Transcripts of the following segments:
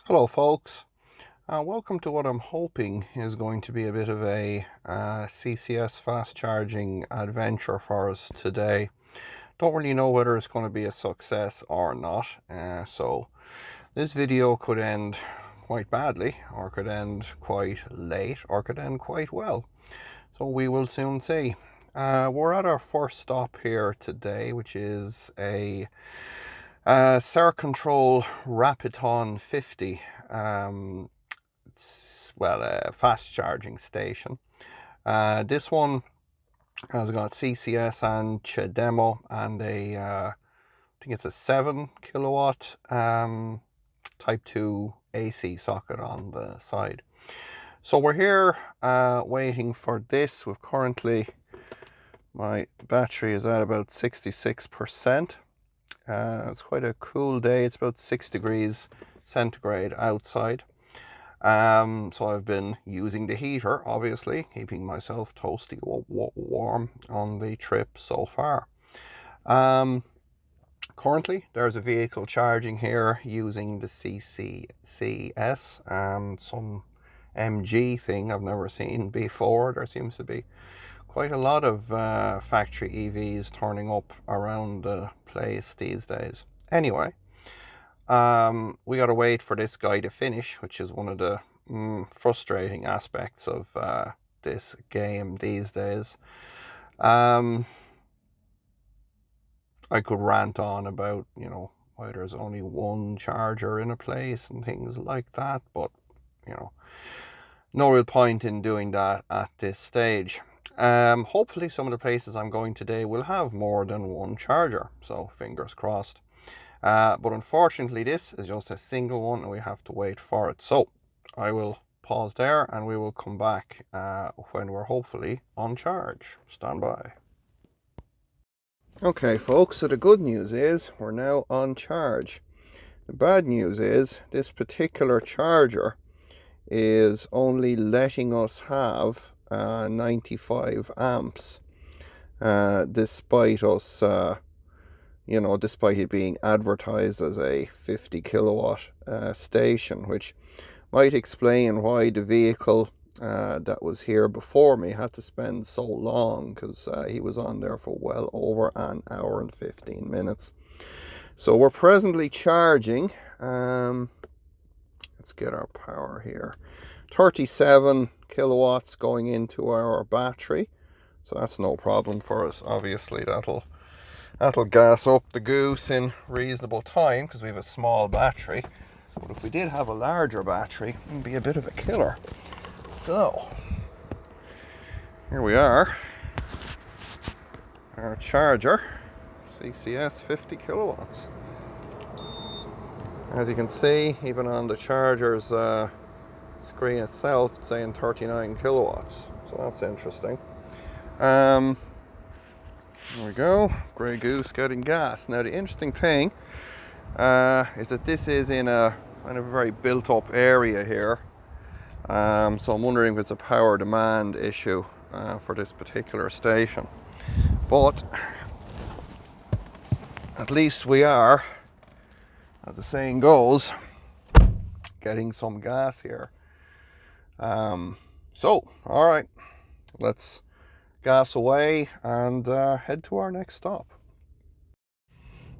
Hello folks, welcome to what I'm hoping is going to be a bit of a CCS fast charging adventure for us today. Don't really know whether it's going to be a success or not, so this video could end quite badly, or could end quite late, or could end quite well. So we will soon see. We're at our first stop here today, which is a Control Rapiton 50. It's, well, a fast charging station. This one has got CCS and CHAdeMO and I think it's a 7 kilowatt type 2 AC socket on the side. So we're here waiting for this. We've currently, my battery is at about 66%. It's quite a cool day. It's about 6 degrees centigrade outside. So I've been using the heater, obviously, keeping myself toasty warm on the trip so far. Currently, there's a vehicle charging here using the CCS, some MG thing I've never seen before. There seems to be quite a lot of factory EVs turning up around the place these days. Anyway, we got to wait for this guy to finish, which is one of the frustrating aspects of this game these days. I could rant on about, why there's only one charger in a place and things like that, but, no real point in doing that at this stage. Hopefully some of the places I'm going today will have more than one charger, so fingers crossed. But unfortunately this is just a single one and we have to wait for it. So I will pause there and we will come back when we're hopefully on charge. Stand by. Okay folks, so the good news is we're now on charge. The bad news is this particular charger is only letting us have 95 amps despite us despite it being advertised as a 50 kilowatt station, which might explain why the vehicle that was here before me had to spend so long, because he was on there for well over an hour and 15 minutes. So we're presently charging. Let's get our power here. 37 kilowatts going into our battery, so that's no problem for us. Obviously that'll gas up the goose in reasonable time because we have a small battery, but if we did have a larger battery it would be a bit of a killer. So here we are, our charger, CCS 50 kilowatts. As you can see, even on the charger's screen itself, it's saying 39 kilowatts, so that's interesting. There we go, Grey Goose getting gas. Now the interesting thing is that this is in a kind of a very built up area here, so I'm wondering if it's a power demand issue for this particular station, but at least we are, as the saying goes, getting some gas here. So all right, let's gas away and head to our next stop.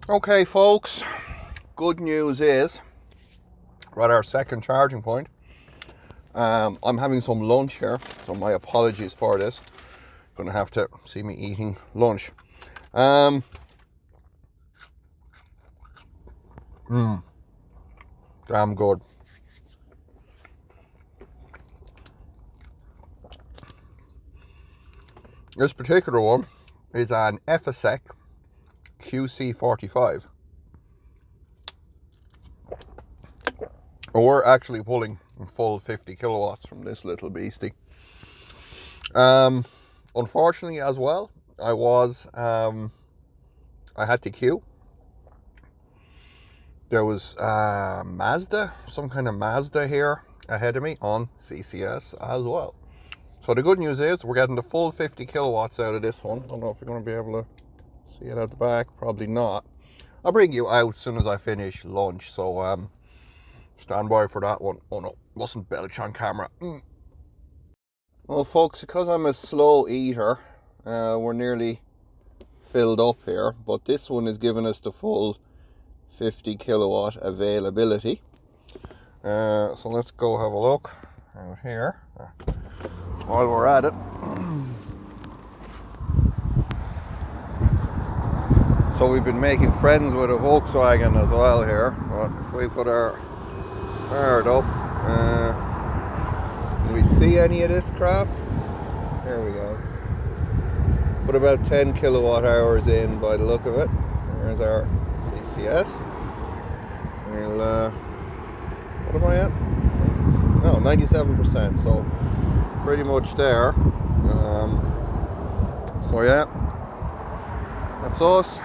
Okay folks, good news is we're at our second charging point. I'm having some lunch here, so my apologies for this. Gonna have to see me eating lunch. Damn good. This particular one is an FSEC QC45. We're actually pulling full 50 kilowatts from this little beastie. Unfortunately as well, I had to queue. There was some kind of Mazda here ahead of me on CCS as well. So the good news is we're getting the full 50 kilowatts out of this one. Don't know if you're going to be able to see it out the back. Probably not. I'll bring you out as soon as I finish lunch. So Stand by for that one. Oh no, mustn't belch on camera. Well folks, because I'm a slow eater, we're nearly filled up here, but this one is giving us the full 50 kilowatt availability. So let's go have a look out here while we're at it. So we've been making friends with a Volkswagen as well here, but if we put our card up, can we see any of this crap? There we go. Put about 10 kilowatt hours in by the look of it. There's our CCS. We'll, what am I at? No, 97%, so pretty much there. So yeah, that's us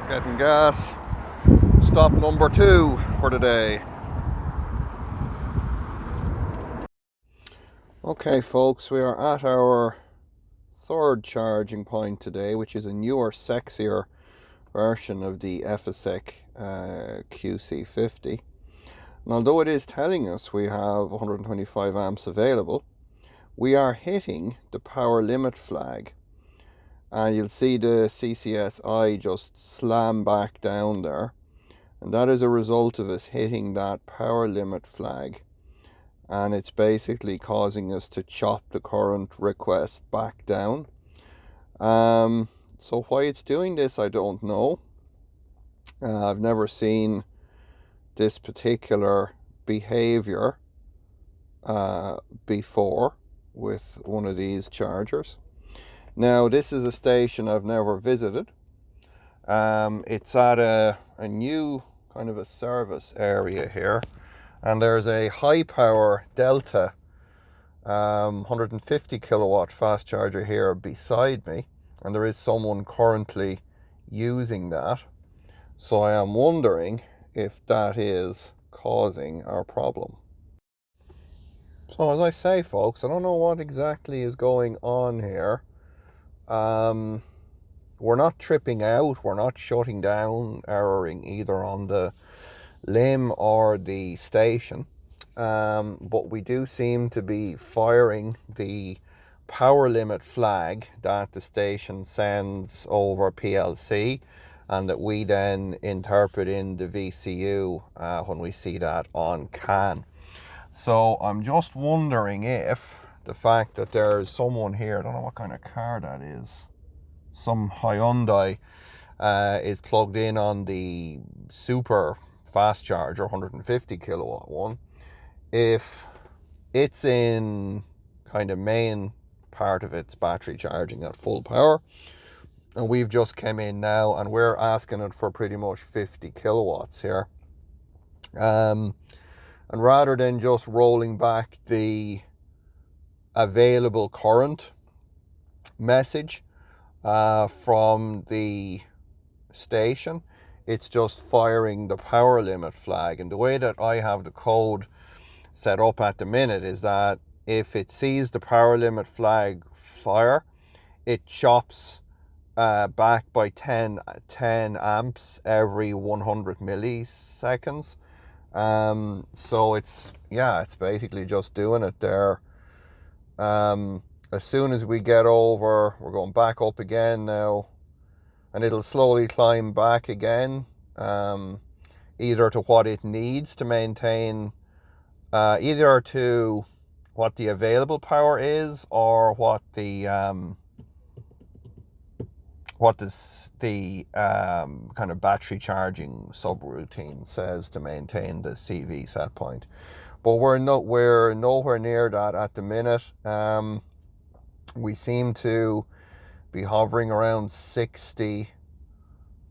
getting gas. Stop number 2 for the day. Okay folks, we are at our third charging point today, which is a newer, sexier version of the FSEC QC50. And although it is telling us we have 125 amps available, we are hitting the power limit flag. And you'll see the CCS just slam back down there. And that is a result of us hitting that power limit flag. And it's basically causing us to chop the current request back down. So why it's doing this, I don't know. I've never seen this particular behavior before with one of these chargers. Now this is a station I've never visited. It's at a new kind of a service area here, and there's a high power Delta 150 kilowatt fast charger here beside me, and there is someone currently using that. So I am wondering if that is causing our problem. So as I say folks, I don't know what exactly is going on here. We're not tripping out, we're not shutting down, erroring either on the limb or the station. But we do seem to be firing the power limit flag that the station sends over PLC, and that we then interpret in the VCU when we see that on CAN. So I'm just wondering if the fact that there's someone here, I don't know what kind of car that is, some Hyundai, is plugged in on the super fast charger 150 kilowatt one, if it's in kind of main part of its battery charging at full power, and we've just come in now and we're asking it for pretty much 50 kilowatts here, and rather than just rolling back the available current message from the station, it's just firing the power limit flag. And the way that I have the code set up at the minute is that if it sees the power limit flag fire, it chops back by 10 amps every 100 milliseconds. So it's basically just doing it there. As soon as we get over, we're going back up again now, and it'll slowly climb back again, either to what it needs to maintain, either to what the available power is, or what the kind of battery charging subroutine says to maintain the CV set point. But we're nowhere near that at the minute. We seem to be hovering around 60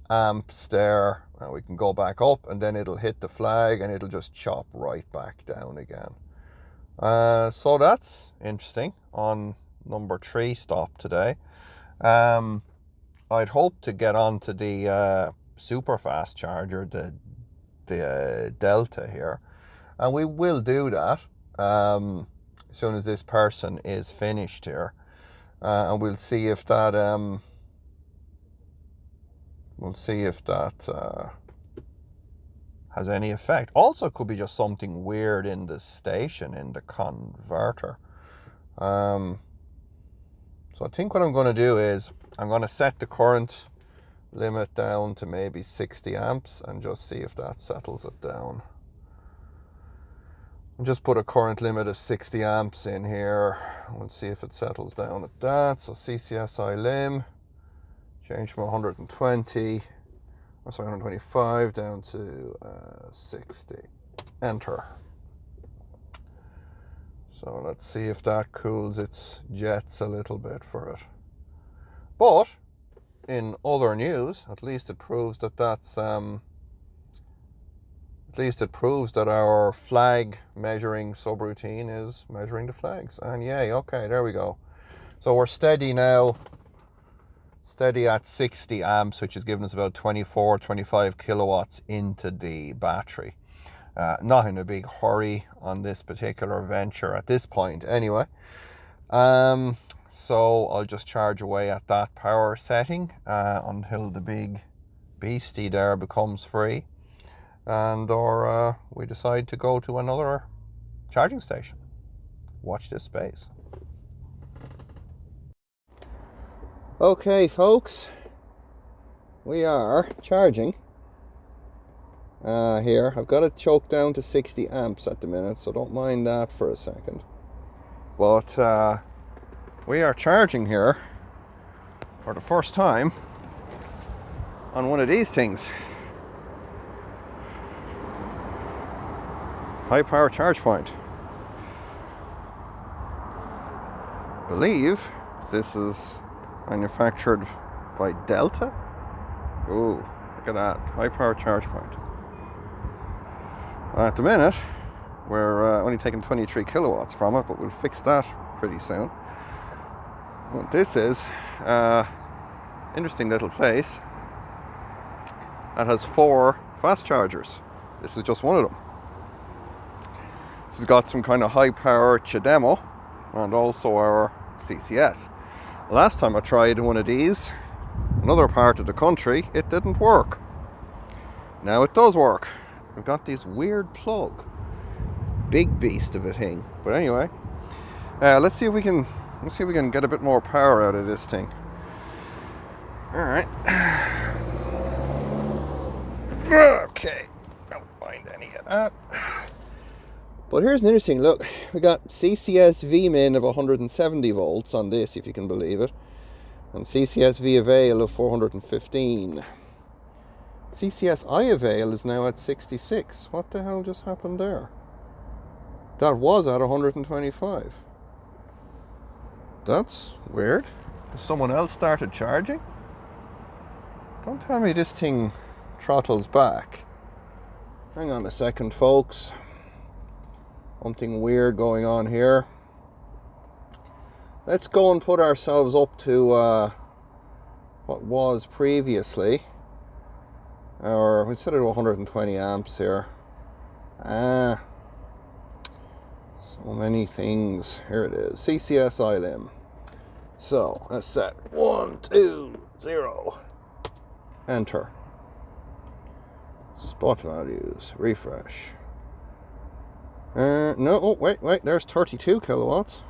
amps there. We can go back up and then it'll hit the flag and it'll just chop right back down again. So that's interesting on number 3 stop today. I'd hoped to get onto the super fast charger, the Delta here, and we will do that as soon as this person is finished here, and we'll see if that has any effect. Also, it could be just something weird in the station, in the converter. So I think what I'm going to do is I'm going to set the current limit down to maybe 60 amps and just see if that settles it down. And just put a current limit of 60 amps in here. Let's see if it settles down at that. So CCS lim, change from 120, or sorry, 125 down to 60. Enter. So let's see if that cools its jets a little bit for it. But in other news, at least it proves that that's at least it proves that our flag measuring subroutine is measuring the flags. And yay, okay, there we go. So we're steady now, steady at 60 amps, which is giving us about 25 kilowatts into the battery. Not in a big hurry on this particular venture at this point anyway. So I'll just charge away at that power setting until the big beastie there becomes free. Or we decide to go to another charging station. Watch this space. Okay, folks, we are charging here. I've got it choked down to 60 amps at the minute, so don't mind that for a second. But we are charging here for the first time on one of these things. High power charge point. I believe this is manufactured by Delta. Ooh, look at that. High power charge point. At the minute, we're only taking 23 kilowatts from it, but we'll fix that pretty soon. What this is, interesting little place that has 4 fast chargers. This is just one of them. This has got some kind of high power CHAdeMO and also our CCS. Last time I tried one of these, another part of the country, it didn't work. Now it does work. We've got this weird plug. Big beast of a thing. But anyway, let's see if we can get a bit more power out of this thing. Alright. Okay. Don't mind any of that. But here's an interesting look. We got CCS Vmin of 170 volts on this, if you can believe it. And CCS V avail of 415. CCS I avail is now at 66. What the hell just happened there? That was at 125. That's weird. Someone else started charging? Don't tell me this thing throttles back. Hang on a second, folks. Something weird going on here. Let's go and put ourselves up to what was previously. Or we set it at 120 amps here. So many things. Here it is. CCS lim. So let's set 1, 2, 0. Enter. Spot values. Refresh. No, oh, wait, there's 32 kilowatts.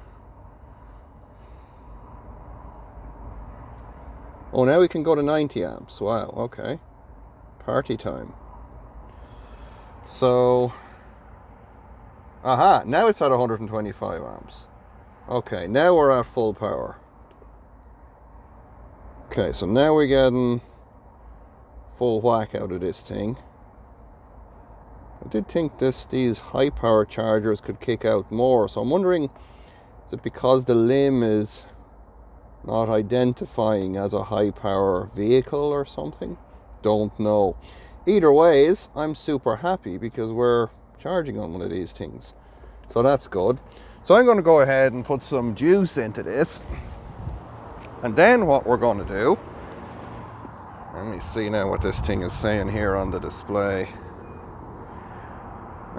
Oh, now we can go to 90 amps. Wow, okay. Party time. So, aha, now it's at 125 amps. Okay, now we're at full power. Okay, so now we're getting full whack out of this thing. I did think these high power chargers could kick out more, so I'm wondering, is it because the limb is not identifying as a high power vehicle or something? Don't know. Either ways, I'm super happy because we're charging on one of these things. So that's good. So I'm going to go ahead and put some juice into this. And then what we're going to do, let me see now what this thing is saying here on the display.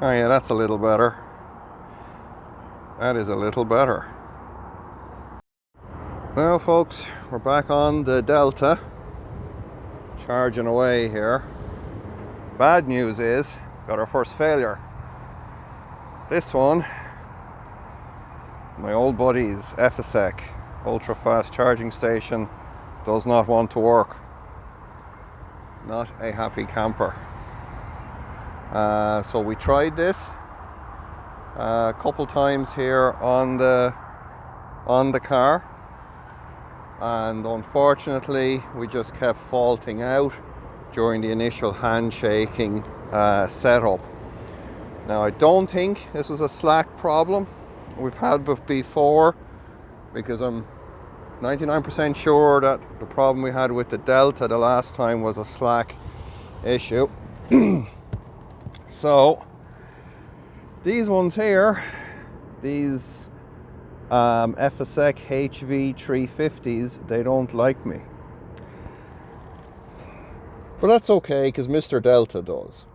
Oh yeah, that's a little better. That is a little better. Well, folks, we're back on the Delta, charging away here. Bad news is got our first failure. This one, my old buddy's FSEC ultra fast charging station, does not want to work. Not a happy camper. So we tried this a couple times here on the car, and unfortunately we just kept faulting out during the initial handshaking setup. Now, I don't think this was a slack problem we've had before, because I'm 99% sure that the problem we had with the Delta the last time was a slack issue. So these ones here, these FSEC HV350s, they don't like me. But that's okay, because Mr. Delta does.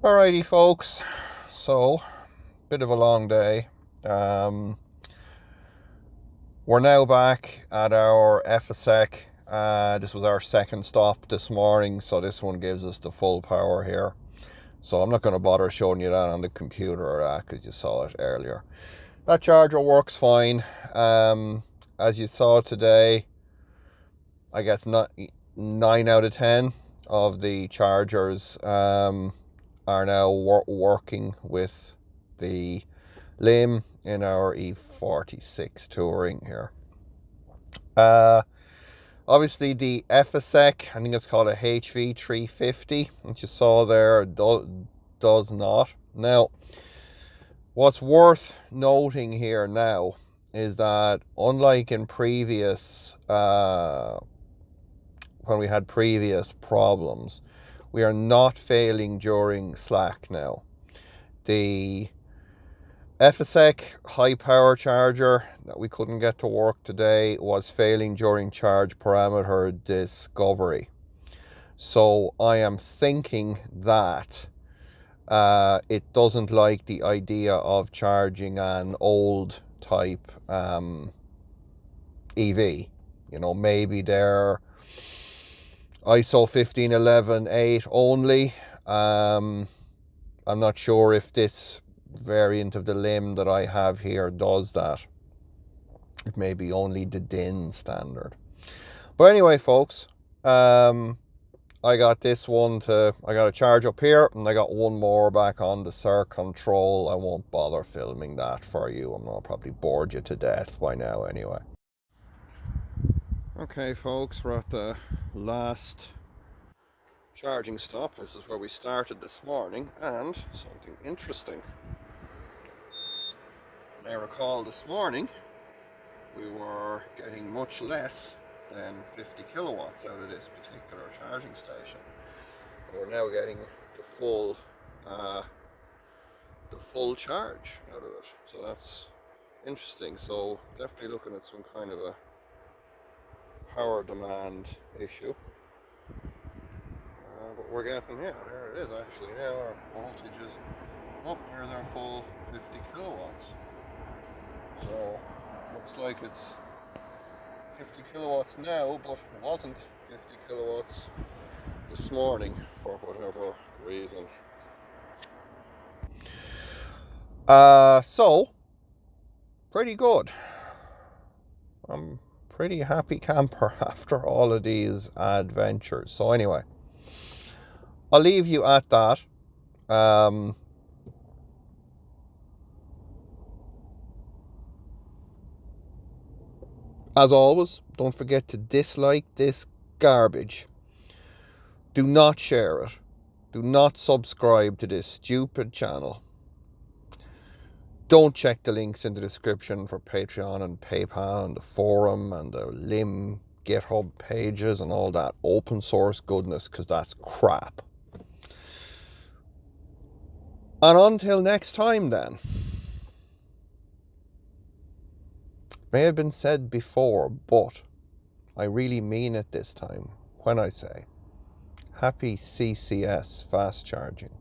Alrighty folks, so bit of a long day. We're now back at our FSEC. This was our second stop this morning, so this one gives us the full power here. So I'm not going to bother showing you that on the computer or that, because you saw it earlier. That charger works fine. As you saw today, I guess not 9 out of 10 of the chargers are now working with the limb in our E46 Touring here. Obviously the FSEC, I think it's called a HV350, which you saw there, does not. Now, what's worth noting here now is that, unlike in previous, when we had previous problems, we are not failing during slack now. The FSEC high power charger that we couldn't get to work today was failing during charge parameter discovery. So I am thinking that it doesn't like the idea of charging an old type EV. You know, maybe they're ISO 15118 only. I'm not sure if this variant of the limb that I have here does that. It may be only the DIN standard. But anyway, folks, I got this one I got a charge up here, and I got one more back on the Circ Control. I won't bother filming that for you. I'll probably bored you to death by now anyway. Okay folks, we're at the last charging stop. This is where we started this morning, and something interesting. I recall this morning we were getting much less than 50 kilowatts out of this particular charging station. We're now getting the full charge out of it, so that's interesting. So definitely looking at some kind of a power demand issue, but we're getting, yeah, there it is actually. Now our voltage is up. Here's our full 50 kilowatts. So looks like it's 50 kilowatts now, but it wasn't 50 kilowatts this morning for whatever reason. So pretty good. I'm pretty happy camper after all of these adventures. So anyway, I'll leave you at that. As always, don't forget to dislike this garbage. Do not share it. Do not subscribe to this stupid channel. Don't check the links in the description for Patreon and PayPal and the forum and the LIM GitHub pages and all that open source goodness, because that's crap. And until next time then. May have been said before, but I really mean it this time when I say happy CCS fast charging.